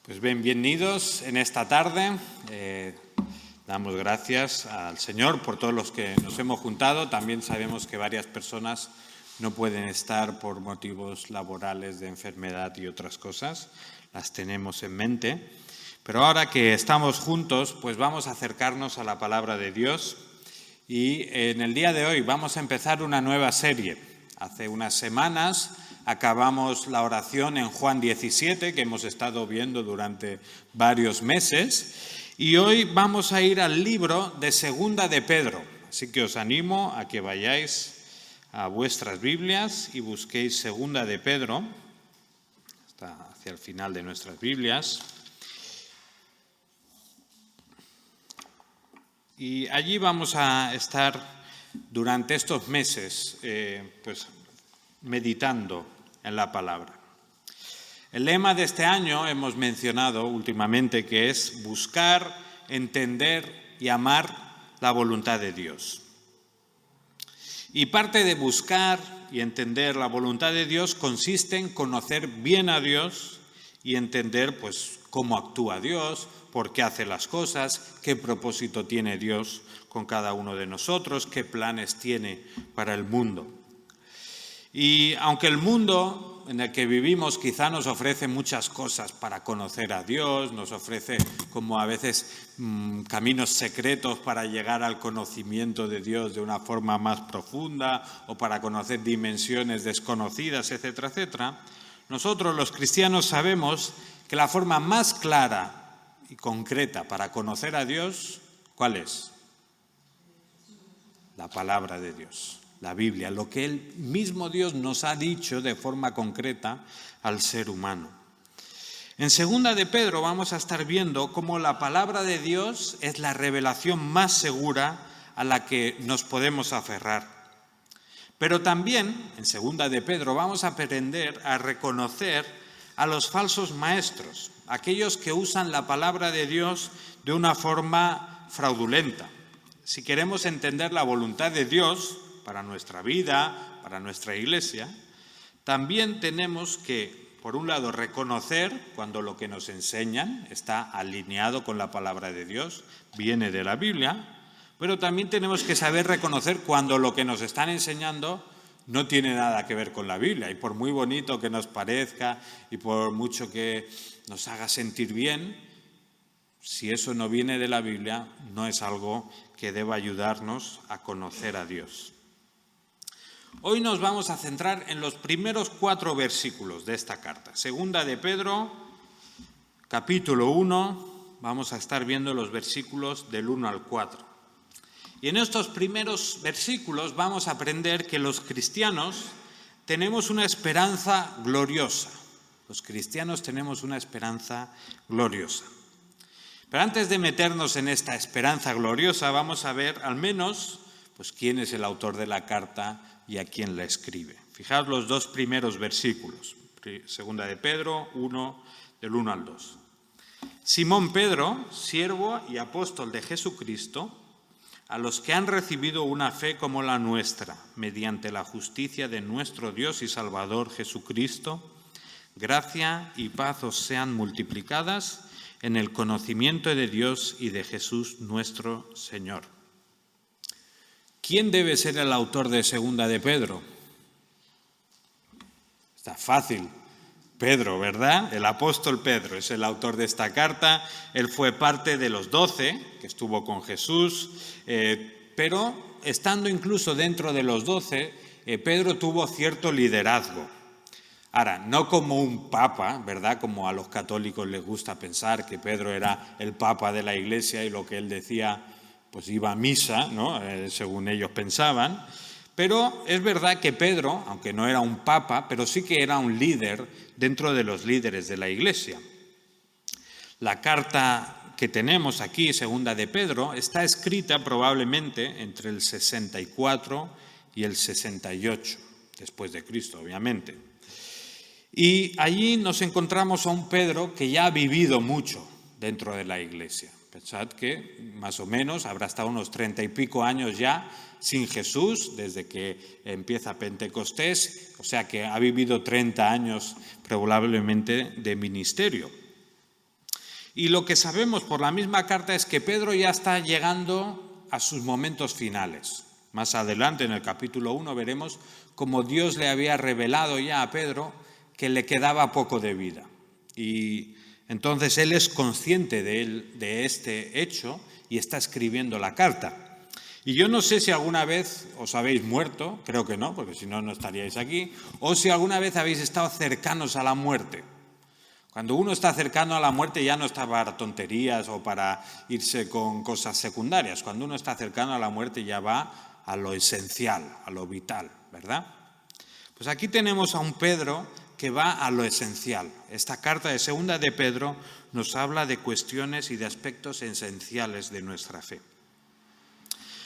Pues bienvenidos en esta tarde. Damos gracias al Señor por todos los que nos hemos juntado. También sabemos que varias personas no pueden estar por motivos laborales, de enfermedad y otras cosas. Las tenemos en mente. Pero ahora que estamos juntos, pues vamos a acercarnos a la palabra de Dios. Y en el día de hoy vamos a empezar una nueva serie. Hace unas semanas acabamos la oración en Juan 17, que hemos estado viendo durante varios meses, y hoy vamos a ir al libro de Segunda de Pedro. Así que os animo a que vayáis a vuestras Biblias y busquéis Segunda de Pedro, está hacia el final de nuestras Biblias. Y allí vamos a estar durante estos meses meditando en la palabra. El lema de este año hemos mencionado últimamente que es buscar, entender y amar la voluntad de Dios. Y parte de buscar y entender la voluntad de Dios consiste en conocer bien a Dios y entender cómo actúa Dios, por qué hace las cosas, qué propósito tiene Dios con cada uno de nosotros, qué planes tiene para el mundo. Y aunque el mundo en el que vivimos quizá nos ofrece muchas cosas para conocer a Dios, nos ofrece como a veces caminos secretos para llegar al conocimiento de Dios de una forma más profunda o para conocer dimensiones desconocidas, etcétera, etcétera, nosotros los cristianos sabemos que la forma más clara y concreta para conocer a Dios, ¿cuál es? La palabra de Dios. La Biblia, lo que el mismo Dios nos ha dicho de forma concreta al ser humano. En Segunda de Pedro vamos a estar viendo cómo la palabra de Dios es la revelación más segura a la que nos podemos aferrar. Pero también, en Segunda de Pedro, vamos a aprender a reconocer a los falsos maestros, aquellos que usan la palabra de Dios de una forma fraudulenta. Si queremos entender la voluntad de Dios para nuestra vida, para nuestra iglesia, también tenemos que, por un lado, reconocer cuando lo que nos enseñan está alineado con la palabra de Dios, viene de la Biblia, pero también tenemos que saber reconocer cuando lo que nos están enseñando no tiene nada que ver con la Biblia. Y por muy bonito que nos parezca y por mucho que nos haga sentir bien, si eso no viene de la Biblia, no es algo que deba ayudarnos a conocer a Dios. Hoy nos vamos a centrar en los primeros 4 versículos de esta carta. Segunda de Pedro, capítulo 1, vamos a estar viendo los versículos del 1 al 4. Y en estos primeros versículos vamos a aprender que los cristianos tenemos una esperanza gloriosa. Los cristianos tenemos una esperanza gloriosa. Pero antes de meternos en esta esperanza gloriosa, vamos a ver al menos quién es el autor de la carta y a quién la escribe. Fijaos los 2 primeros versículos, Segunda de Pedro 1, del 1 al 2. Simón Pedro, siervo y apóstol de Jesucristo, a los que han recibido una fe como la nuestra, mediante la justicia de nuestro Dios y Salvador Jesucristo, gracia y paz os sean multiplicadas en el conocimiento de Dios y de Jesús nuestro Señor. ¿Quién debe ser el autor de Segunda de Pedro? Está fácil. Pedro, ¿verdad? El apóstol Pedro es el autor de esta carta. Él fue parte de los 12 que estuvo con Jesús, pero estando incluso dentro de los 12, Pedro tuvo cierto liderazgo. Ahora, no como un papa, ¿verdad? Como a los católicos les gusta pensar que Pedro era el papa de la iglesia y lo que él decía iba a misa, ¿no? Según ellos pensaban. Pero es verdad que Pedro, aunque no era un papa, pero sí que era un líder dentro de los líderes de la iglesia. La carta que tenemos aquí, Segunda de Pedro, está escrita probablemente entre el 64 y el 68, después de Cristo, obviamente. Y allí nos encontramos a un Pedro que ya ha vivido mucho dentro de la iglesia. Pensad que más o menos habrá estado unos 30 y pico años ya sin Jesús, desde que empieza Pentecostés, o sea que ha vivido 30 años probablemente de ministerio. Y lo que sabemos por la misma carta es que Pedro ya está llegando a sus momentos finales. Más adelante, en el capítulo 1, veremos cómo Dios le había revelado ya a Pedro que le quedaba poco de vida. Y entonces él es consciente de este hecho y está escribiendo la carta. Y yo no sé si alguna vez os habéis muerto, creo que no, porque si no, no estaríais aquí, o si alguna vez habéis estado cercanos a la muerte. Cuando uno está cercano a la muerte ya no está para tonterías o para irse con cosas secundarias. Cuando uno está cercano a la muerte ya va a lo esencial, a lo vital, ¿verdad? Pues aquí tenemos a un Pedro que va a lo esencial. Esta carta de segunda de Pedro nos habla de cuestiones y de aspectos esenciales de nuestra fe.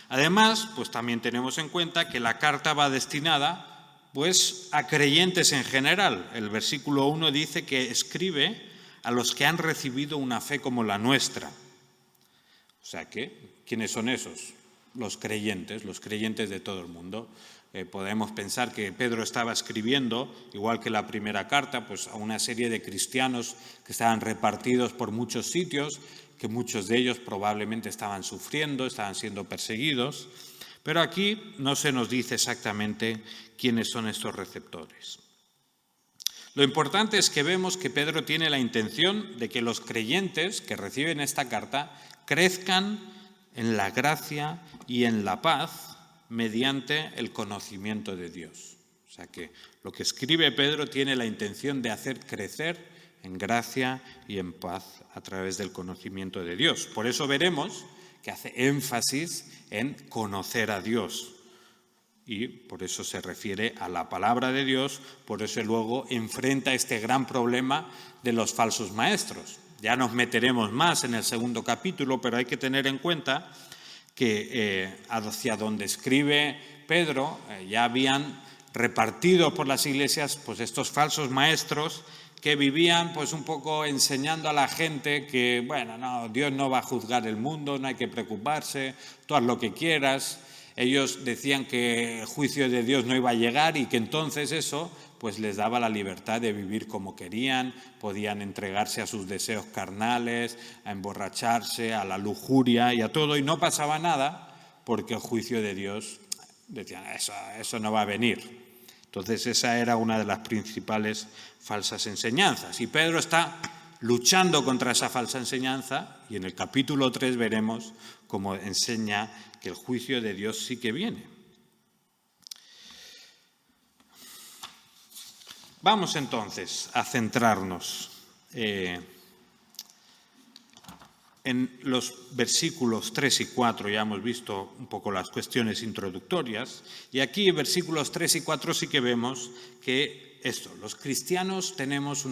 Además, pues también tenemos en cuenta que la carta va destinada pues a creyentes en general. El versículo 1 dice que escribe a los que han recibido una fe como la nuestra. O sea que, ¿quiénes son esos? Los creyentes de todo el mundo. Podemos pensar que Pedro estaba escribiendo, igual que la primera carta, pues a una serie de cristianos que estaban repartidos por muchos sitios, que muchos de ellos probablemente estaban sufriendo, estaban siendo perseguidos, pero aquí no se nos dice exactamente quiénes son estos receptores. Lo importante es que vemos que Pedro tiene la intención de que los creyentes que reciben esta carta crezcan en la gracia y en la paz mediante el conocimiento de Dios. O sea que lo que escribe Pedro tiene la intención de hacer crecer en gracia y en paz a través del conocimiento de Dios. Por eso veremos que hace énfasis en conocer a Dios. Y por eso se refiere a la palabra de Dios, por eso luego enfrenta este gran problema de los falsos maestros. Ya nos meteremos más en el segundo capítulo, pero hay que tener en cuenta que hacia donde escribe Pedro ya habían repartido por las iglesias pues estos falsos maestros que vivían pues un poco enseñando a la gente que, bueno, no, Dios no va a juzgar el mundo, no hay que preocuparse, tú haz lo que quieras. Ellos decían que el juicio de Dios no iba a llegar y que entonces eso pues les daba la libertad de vivir como querían, podían entregarse a sus deseos carnales, a emborracharse, a la lujuria y a todo, y no pasaba nada porque el juicio de Dios, decían, eso no va a venir. Entonces esa era una de las principales falsas enseñanzas. Y Pedro está luchando contra esa falsa enseñanza y en el capítulo 3 veremos cómo enseña que el juicio de Dios sí que viene. Vamos entonces a centrarnos en los versículos 3 y 4, ya hemos visto un poco las cuestiones introductorias, y aquí en versículos 3 y 4 sí que vemos que los cristianos tenemos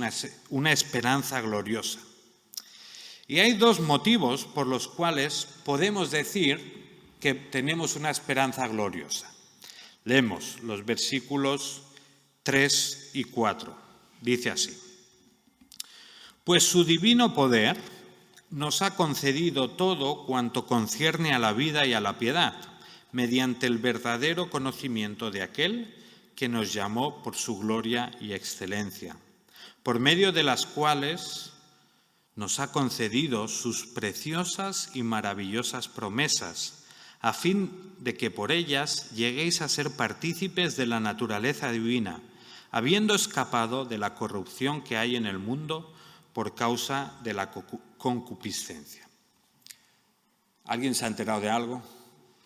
una esperanza gloriosa. Y hay dos motivos por los cuales podemos decir que tenemos una esperanza gloriosa. Leemos los versículos 3 y 4. Dice así: Pues su divino poder nos ha concedido todo cuanto concierne a la vida y a la piedad, mediante el verdadero conocimiento de aquel que nos llamó por su gloria y excelencia, por medio de las cuales nos ha concedido sus preciosas y maravillosas promesas, a fin de que por ellas lleguéis a ser partícipes de la naturaleza divina, habiendo escapado de la corrupción que hay en el mundo por causa de la concupiscencia. ¿Alguien se ha enterado de algo?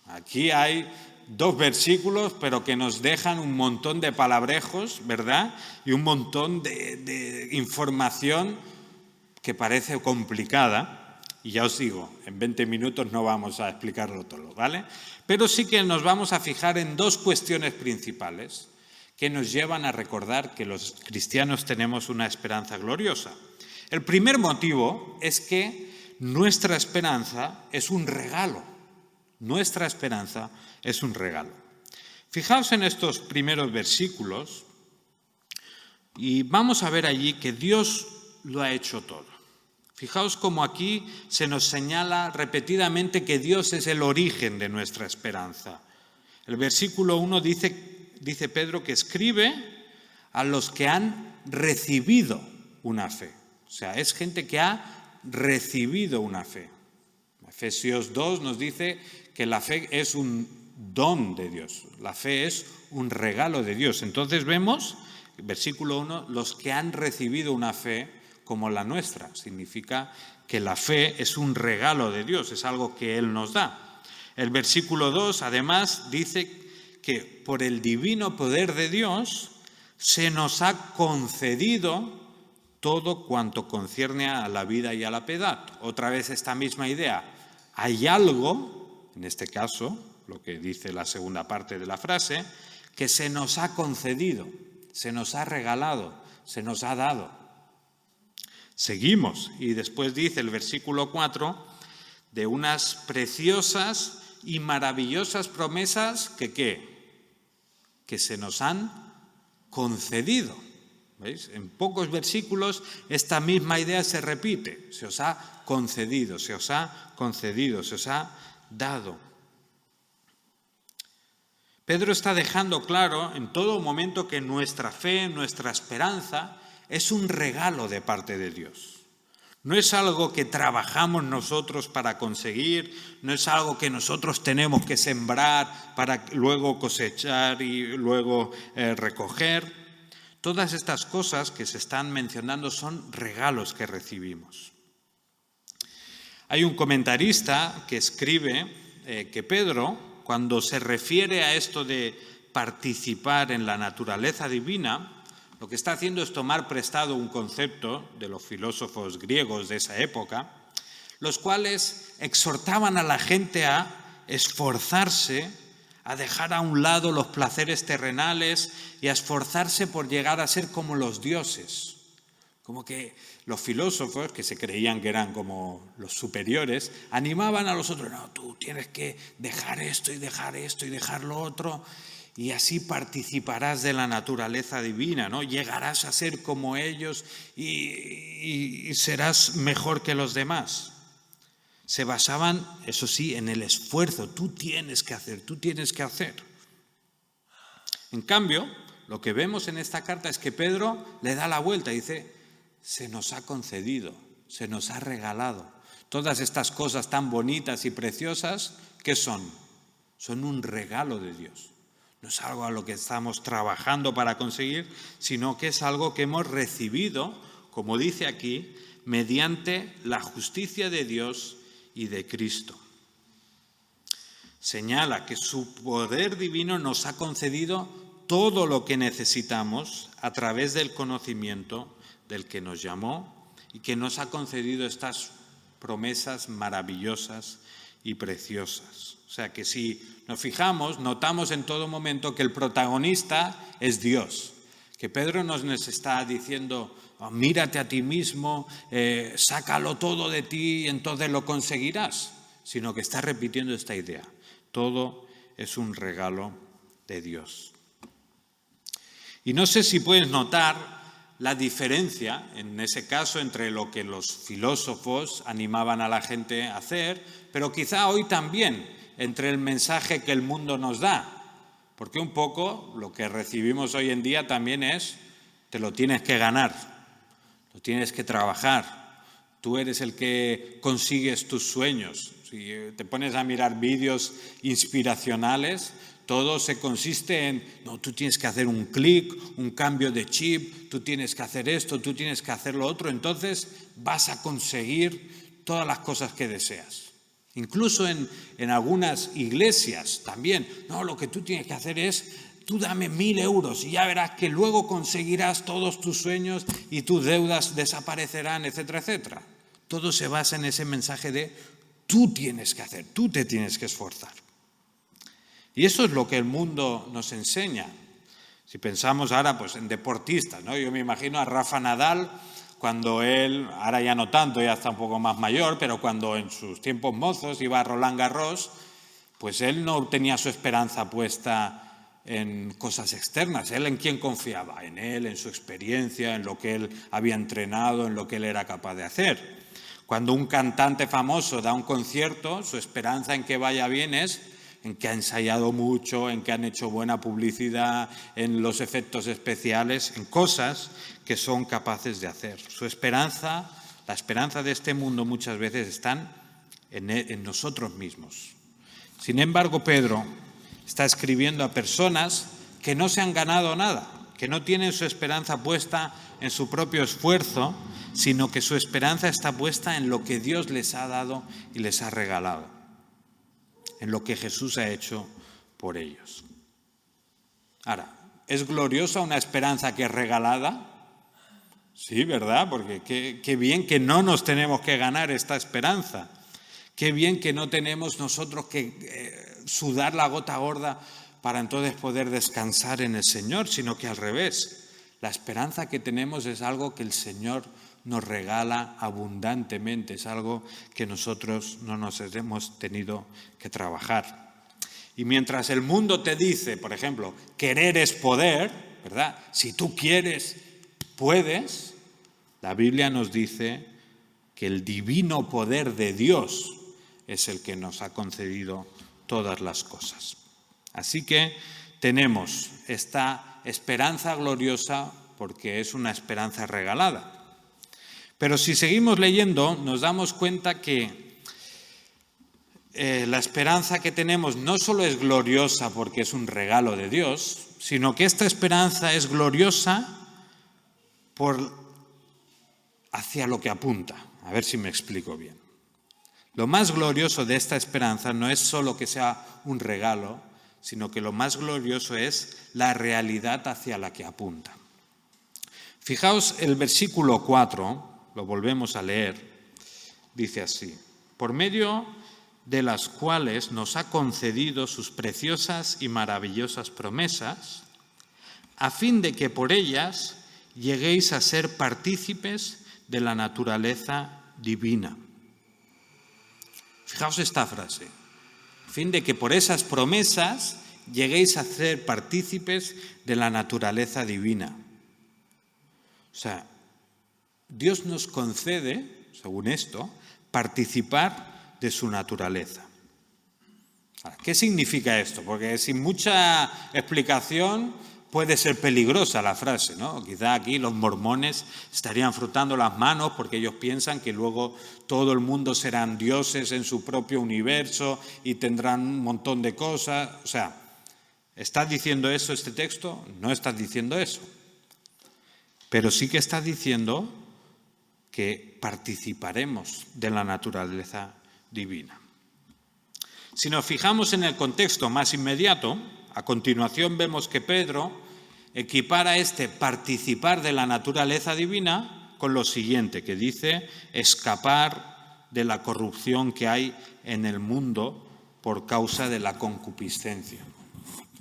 Aquí hay dos versículos, pero que nos dejan un montón de palabrejos, ¿verdad? Y un montón de información que parece complicada. Y ya os digo, en 20 minutos no vamos a explicarlo todo, ¿vale? Pero sí que nos vamos a fijar en dos cuestiones principales que nos llevan a recordar que los cristianos tenemos una esperanza gloriosa. El primer motivo es que nuestra esperanza es un regalo. Nuestra esperanza es un regalo. Fijaos en estos primeros versículos y vamos a ver allí que Dios lo ha hecho todo. Fijaos cómo aquí se nos señala repetidamente que Dios es el origen de nuestra esperanza. El versículo 1 dice Pedro que escribe a los que han recibido una fe. O sea, es gente que ha recibido una fe. Efesios 2 nos dice que la fe es un don de Dios, la fe es un regalo de Dios. Entonces vemos, versículo 1, los que han recibido una fe como la nuestra. Significa que la fe es un regalo de Dios, es algo que Él nos da. El versículo 2 además dice que por el divino poder de Dios se nos ha concedido todo cuanto concierne a la vida y a la piedad. Otra vez esta misma idea. Hay algo, en este caso, lo que dice la segunda parte de la frase, que se nos ha concedido, se nos ha regalado, se nos ha dado. Seguimos y después dice el versículo 4 de unas preciosas y maravillosas promesas que se nos han concedido. ¿Veis? En pocos versículos esta misma idea se repite. Se os ha concedido, se os ha concedido, se os ha dado. Pedro está dejando claro en todo momento que nuestra fe, nuestra esperanza, es un regalo de parte de Dios. No es algo que trabajamos nosotros para conseguir, no es algo que nosotros tenemos que sembrar para luego cosechar y luego recoger. Todas estas cosas que se están mencionando son regalos que recibimos. Hay un comentarista que escribe que Pedro, cuando se refiere a esto de participar en la naturaleza divina, lo que está haciendo es tomar prestado un concepto de los filósofos griegos de esa época, los cuales exhortaban a la gente a esforzarse, a dejar a un lado los placeres terrenales y a esforzarse por llegar a ser como los dioses. Como que los filósofos, que se creían que eran como los superiores, animaban a los otros, no, tú tienes que dejar esto y dejar esto y dejar lo otro, y así participarás de la naturaleza divina, ¿no? Llegarás a ser como ellos y serás mejor que los demás. Se basaban, eso sí, en el esfuerzo. Tú tienes que hacer, tú tienes que hacer. En cambio, lo que vemos en esta carta es que Pedro le da la vuelta y dice, se nos ha concedido, se nos ha regalado. Todas estas cosas tan bonitas y preciosas, ¿qué son? Son un regalo de Dios. No es algo a lo que estamos trabajando para conseguir, sino que es algo que hemos recibido, como dice aquí, mediante la justicia de Dios y de Cristo. Señala que su poder divino nos ha concedido todo lo que necesitamos a través del conocimiento del que nos llamó y que nos ha concedido estas promesas maravillosas y preciosas. O sea que si nos fijamos, notamos en todo momento que el protagonista es Dios. Que Pedro nos está diciendo, oh, mírate a ti mismo, sácalo todo de ti y entonces lo conseguirás. Sino que está repitiendo esta idea. Todo es un regalo de Dios. Y no sé si puedes notar la diferencia, en ese caso, entre lo que los filósofos animaban a la gente a hacer, pero quizá hoy también, entre el mensaje que el mundo nos da. Porque un poco lo que recibimos hoy en día también es, te lo tienes que ganar, lo tienes que trabajar, tú eres el que consigues tus sueños. Si te pones a mirar vídeos inspiracionales, todo se consiste en, no, tú tienes que hacer un clic, un cambio de chip, tú tienes que hacer esto, tú tienes que hacer lo otro, entonces vas a conseguir todas las cosas que deseas. Incluso en algunas iglesias también, no, lo que tú tienes que hacer es, tú dame 1.000 euros y ya verás que luego conseguirás todos tus sueños y tus deudas desaparecerán, etcétera, etcétera. Todo se basa en ese mensaje de, tú tienes que hacer, tú te tienes que esforzar. Y eso es lo que el mundo nos enseña. Si pensamos ahora pues, en deportistas, ¿no? Yo me imagino a Rafa Nadal, cuando él, ahora ya no tanto, ya está un poco más mayor, pero cuando en sus tiempos mozos iba a Roland Garros, pues él no tenía su esperanza puesta en cosas externas. ¿Él en quién confiaba? En él, en su experiencia, en lo que él había entrenado, en lo que él era capaz de hacer. Cuando un cantante famoso da un concierto, su esperanza en que vaya bien es en que ha ensayado mucho, en que han hecho buena publicidad, en los efectos especiales, en cosas que son capaces de hacer. Su esperanza la esperanza de este mundo muchas veces está en nosotros mismos. Sin embargo, Pedro está escribiendo a personas que no se han ganado nada, que no tienen su esperanza puesta en su propio esfuerzo, sino que su esperanza está puesta en lo que Dios les ha dado y les ha regalado, en lo que Jesús ha hecho por ellos. Ahora, ¿es gloriosa una esperanza que es regalada? Sí, ¿verdad? Porque qué bien que no nos tenemos que ganar esta esperanza. Qué bien que no tenemos nosotros que sudar la gota gorda para entonces poder descansar en el Señor, sino que al revés. La esperanza que tenemos es algo que el Señor nos regala abundantemente, es algo que nosotros no nos hemos tenido que trabajar. Y mientras el mundo te dice, por ejemplo, querer es poder, ¿verdad? Si tú quieres, puedes. La Biblia nos dice que el divino poder de Dios es el que nos ha concedido todas las cosas. Así que tenemos esta esperanza gloriosa porque es una esperanza regalada. Pero si seguimos leyendo, nos damos cuenta que la esperanza que tenemos no solo es gloriosa porque es un regalo de Dios, sino que esta esperanza es gloriosa hacia lo que apunta. A ver si me explico bien. Lo más glorioso de esta esperanza no es solo que sea un regalo, sino que lo más glorioso es la realidad hacia la que apunta. Fijaos el versículo 4, lo volvemos a leer, dice así: por medio de las cuales nos ha concedido sus preciosas y maravillosas promesas, a fin de que por ellas lleguéis a ser partícipes de la naturaleza divina. Fijaos esta frase: a fin de que por esas promesas lleguéis a ser partícipes de la naturaleza divina. O sea, Dios nos concede, según esto, participar de su naturaleza. ¿Qué significa esto? Porque sin mucha explicación puede ser peligrosa la frase, ¿no? Quizá aquí los mormones estarían frotando las manos porque ellos piensan que luego todo el mundo serán dioses en su propio universo y tendrán un montón de cosas. O sea, ¿estás diciendo eso este texto? No estás diciendo eso. Pero sí que estás diciendo que participaremos de la naturaleza divina. Si nos fijamos en el contexto más inmediato, a continuación vemos que Pedro equipara este participar de la naturaleza divina con lo siguiente, que dice escapar de la corrupción que hay en el mundo por causa de la concupiscencia.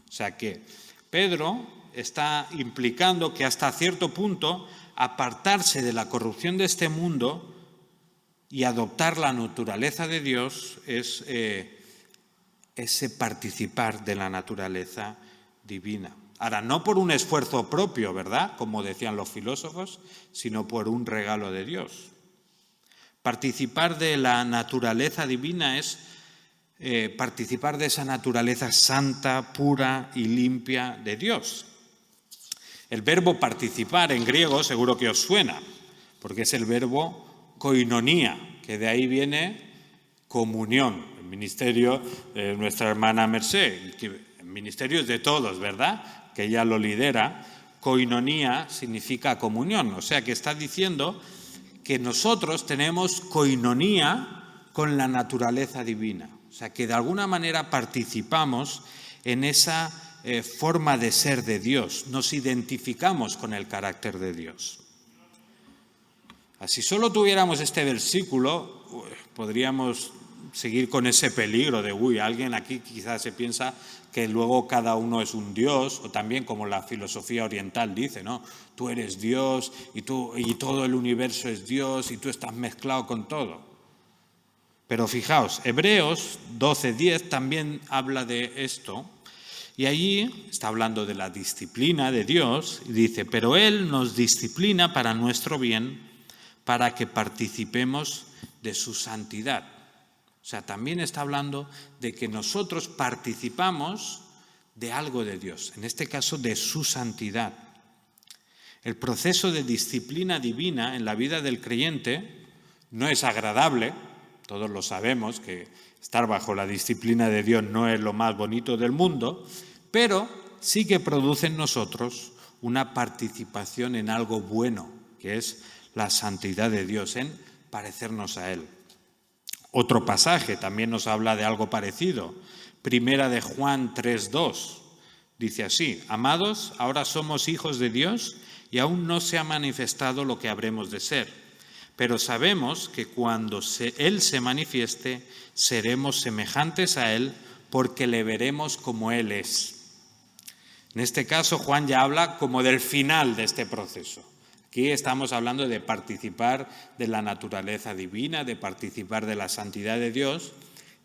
O sea que Pedro está implicando que hasta cierto punto apartarse de la corrupción de este mundo y adoptar la naturaleza de Dios es ese participar de la naturaleza divina. Ahora, no por un esfuerzo propio, ¿verdad?, como decían los filósofos, sino por un regalo de Dios. Participar de la naturaleza divina es participar de esa naturaleza santa, pura y limpia de Dios. El verbo participar en griego seguro que os suena, porque es el verbo koinonía, que de ahí viene comunión. El ministerio de nuestra hermana Mercé, el ministerio es de todos, ¿verdad?, que ella lo lidera. Koinonía significa comunión, o sea que está diciendo que nosotros tenemos koinonía con la naturaleza divina, o sea que de alguna manera participamos en esa forma de ser de Dios, nos identificamos con el carácter de Dios. Si solo tuviéramos este versículo, podríamos seguir con ese peligro de, alguien aquí quizás se piensa que luego cada uno es un Dios, o también como la filosofía oriental dice, ¿no? Tú eres Dios y todo el universo es Dios y tú estás mezclado con todo. Pero fijaos, Hebreos 12:10 también habla de esto. Y allí está hablando de la disciplina de Dios y dice, pero Él nos disciplina para nuestro bien, para que participemos de su santidad. O sea, también está hablando de que nosotros participamos de algo de Dios, en este caso de su santidad. El proceso de disciplina divina en la vida del creyente No es agradable, todos lo sabemos, que estar bajo la disciplina de Dios no es lo más bonito del mundo, pero sí que produce en nosotros una participación en algo bueno, que es la santidad de Dios, en parecernos a Él. Otro pasaje también nos habla de algo parecido. Primera de Juan 3:2. Dice así: amados, ahora somos hijos de Dios y aún no se ha manifestado lo que habremos de ser. Pero sabemos que cuando Él se manifieste, seremos semejantes a Él porque le veremos como Él es. En este caso, Juan ya habla como del final de este proceso. Aquí estamos hablando de participar de la naturaleza divina, de participar de la santidad de Dios,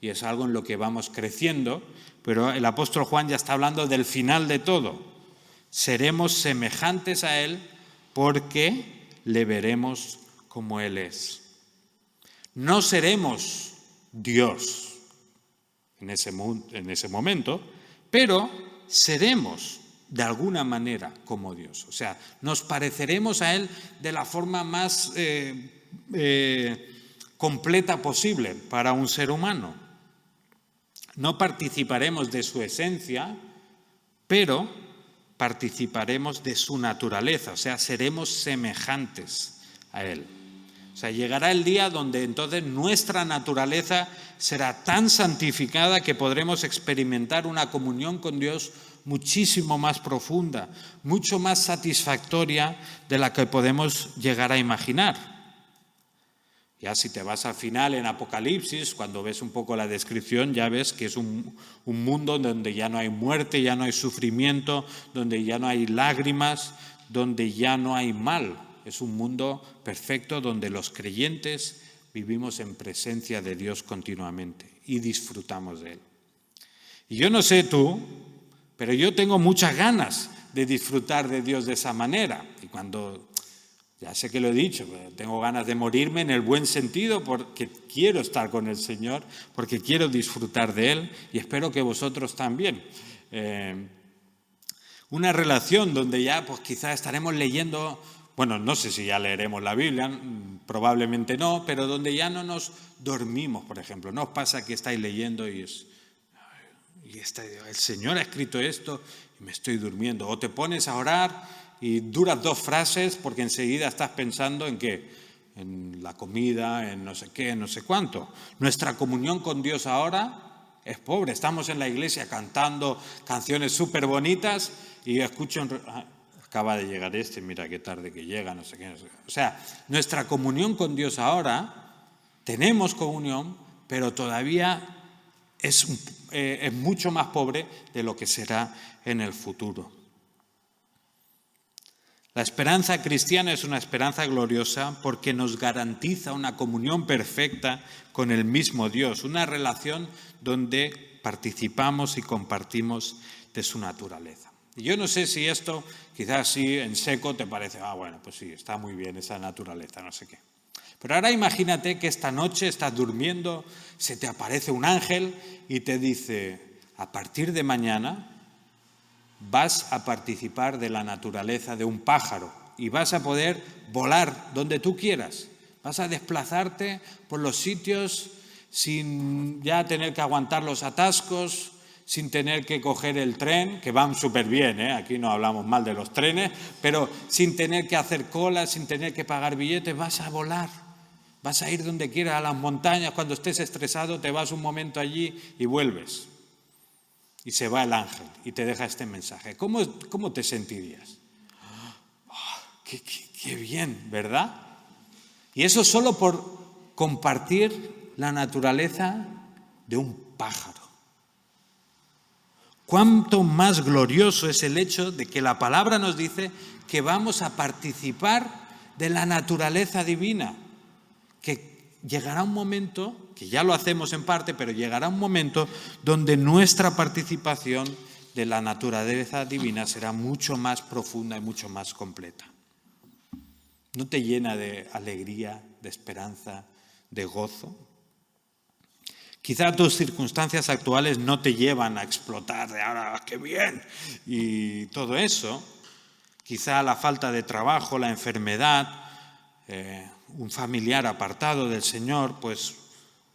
y es algo en lo que vamos creciendo, pero el apóstol Juan ya está hablando del final de todo. Seremos semejantes a Él porque le veremos como Él es. No seremos Dios en ese momento, pero seremos de alguna manera como Dios. O sea, nos pareceremos a Él de la forma más completa posible para un ser humano. No participaremos de su esencia, pero participaremos de su naturaleza, o sea, seremos semejantes a Él. O sea, llegará el día donde entonces nuestra naturaleza será tan santificada que podremos experimentar una comunión con Dios muchísimo más profunda, mucho más satisfactoria de la que podemos llegar a imaginar. Ya si te vas al final en Apocalipsis, cuando ves un poco la descripción, ya ves que es un mundo donde ya no hay muerte, ya no hay sufrimiento, donde ya no hay lágrimas, donde ya no hay mal. Es un mundo perfecto donde los creyentes vivimos en presencia de Dios continuamente y disfrutamos de Él. Y yo no sé tú, pero yo tengo muchas ganas de disfrutar de Dios de esa manera. Y cuando, ya sé que lo he dicho, pero tengo ganas de morirme en el buen sentido porque quiero estar con el Señor, porque quiero disfrutar de Él y espero que vosotros también. Una relación donde ya pues quizás estaremos leyendo, bueno, no sé si ya leeremos la Biblia, probablemente no, pero donde ya no nos dormimos, por ejemplo. ¿No os pasa que estáis leyendo y el Señor ha escrito esto y me estoy durmiendo? O te pones a orar y duras 2 frases porque enseguida estás pensando en qué, en la comida, en no sé qué, en no sé cuánto. Nuestra comunión con Dios ahora es pobre. Estamos en la iglesia cantando canciones súper bonitas y escucho... acaba de llegar mira qué tarde que llega, no sé qué. O sea, nuestra comunión con Dios ahora, tenemos comunión, pero todavía es mucho más pobre de lo que será en el futuro. La esperanza cristiana es una esperanza gloriosa porque nos garantiza una comunión perfecta con el mismo Dios, una relación donde participamos y compartimos de su naturaleza. Y yo no sé si esto, quizás sí, en seco te parece, bueno, pues sí, está muy bien esa naturaleza, no sé qué. Pero ahora imagínate que esta noche estás durmiendo, se te aparece un ángel y te dice, a partir de mañana vas a participar de la naturaleza de un pájaro y vas a poder volar donde tú quieras. Vas a desplazarte por los sitios sin ya tener que aguantar los atascos, sin tener que coger el tren, que van súper bien, aquí no hablamos mal de los trenes, pero sin tener que hacer cola, sin tener que pagar billetes, vas a volar, vas a ir donde quieras, a las montañas, cuando estés estresado te vas un momento allí y vuelves. Y se va el ángel y te deja este mensaje. ¿Cómo te sentirías? Qué bien, ¿verdad? Y eso solo por compartir la naturaleza de un pájaro. Cuánto más glorioso es el hecho de que la palabra nos dice que vamos a participar de la naturaleza divina, que llegará un momento, que ya lo hacemos en parte, pero llegará un momento donde nuestra participación de la naturaleza divina será mucho más profunda y mucho más completa. ¿No te llena de alegría, de esperanza, de gozo? Quizá tus circunstancias actuales no te llevan a explotar de ahora, ¡qué bien! Y todo eso, quizá la falta de trabajo, la enfermedad, un familiar apartado del Señor, pues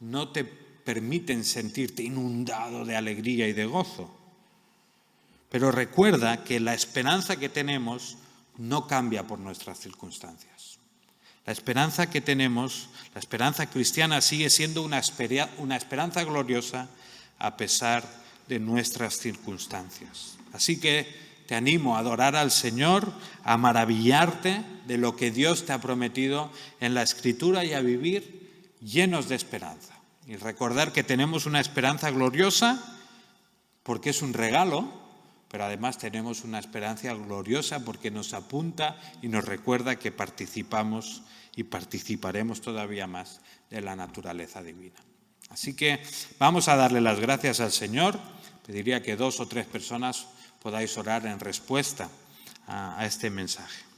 no te permiten sentirte inundado de alegría y de gozo. Pero recuerda que la esperanza que tenemos no cambia por nuestras circunstancias. La esperanza que tenemos, la esperanza cristiana, sigue siendo una esperanza gloriosa a pesar de nuestras circunstancias. Así que te animo a adorar al Señor, a maravillarte de lo que Dios te ha prometido en la Escritura y a vivir llenos de esperanza. Y recordar que tenemos una esperanza gloriosa porque es un regalo, pero además tenemos una esperanza gloriosa porque nos apunta y nos recuerda que participamos y participaremos todavía más de la naturaleza divina. Así que vamos a darle las gracias al Señor. Pediría que 2 o 3 personas podáis orar en respuesta a este mensaje.